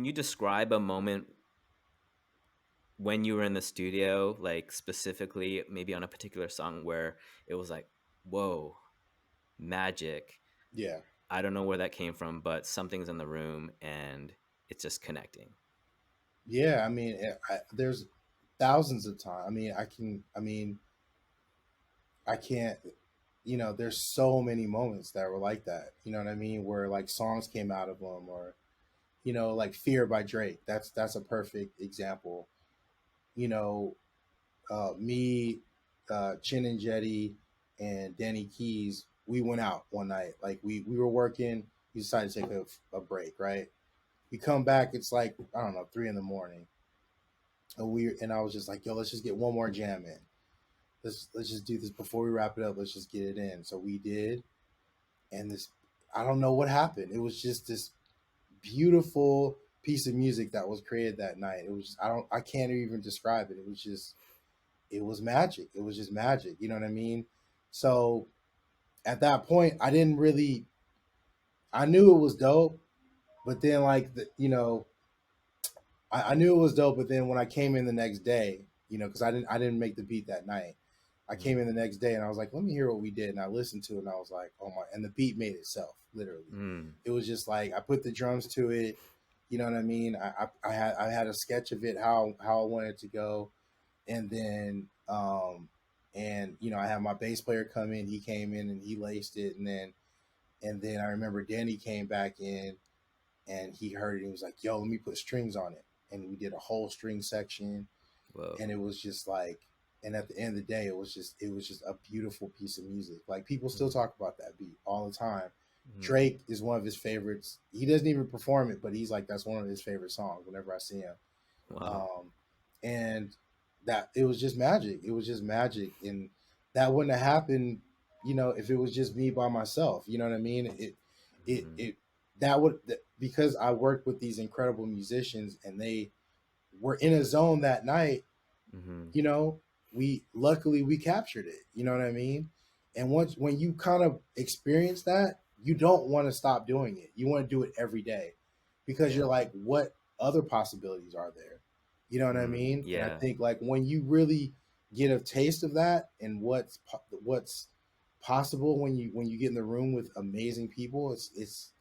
can you describe a moment when you were in the studio, like specifically maybe on a particular song where it was like, whoa, magic. Yeah. I don't know where that came from, but something's in the room and it's just connecting. Yeah, I mean, there's thousands of times. I can't, there's so many moments that were like that. You know what I mean? Where like songs came out of them, or like "Fear" by Drake. That's a perfect example. You know, me, Chin and Jetty, and Danny Keys. We went out one night. Like we were working. We decided to take a break. Right. We come back. It's like I don't know 3 in the morning, and I was just like, yo, let's just get one more jam in. Let's just do this before we wrap it up. Let's just get it in. So we did, and this I don't know what happened. It was just this beautiful piece of music that was created that night. It was just, I can't even describe it. It was magic. It was just magic. You know what I mean? So at that point, I knew it was dope, but then like I knew it was dope, but then when I came in the next day, because I didn't make the beat that night. I came in the next day and I was like, let me hear what we did. And I listened to it and I was like, oh my, and the beat made itself, literally. Mm. It was just like, I put the drums to it. You know what I mean? I had a sketch of it, how I wanted it to go. And then, I had my bass player come in, he came in and he laced it. And then I remember Danny came back in and he heard it and he was like, yo, let me put strings on it. And we did a whole string section, Whoa. and it was just like, and at the end of the day, it was just a beautiful piece of music. Like people still Mm. talk about that beat all the time. Mm. Drake is one of his favorites. He doesn't even perform it, but he's like, that's one of his favorite songs whenever I see him. Wow. um and that it was just magic. It was just magic, and that wouldn't have happened, if it was just me by myself. You know what I mean? It Mm. it that would because I worked with these incredible musicians, and they were in a zone that night. Mm-hmm. you know we captured it. You know what I mean? And once when you kind of experience that, you don't want to stop doing it. You want to do it every day, because Yeah. you're like, what other possibilities are there? You know what I Mm. mean? And I Yeah. think like when you really get a taste of that, and what's possible when you get in the room with amazing people, it's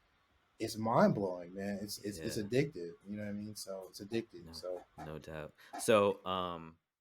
mind blowing, man. It's Yeah. addictive. You know what I mean? So it's addictive. No, So no doubt. So,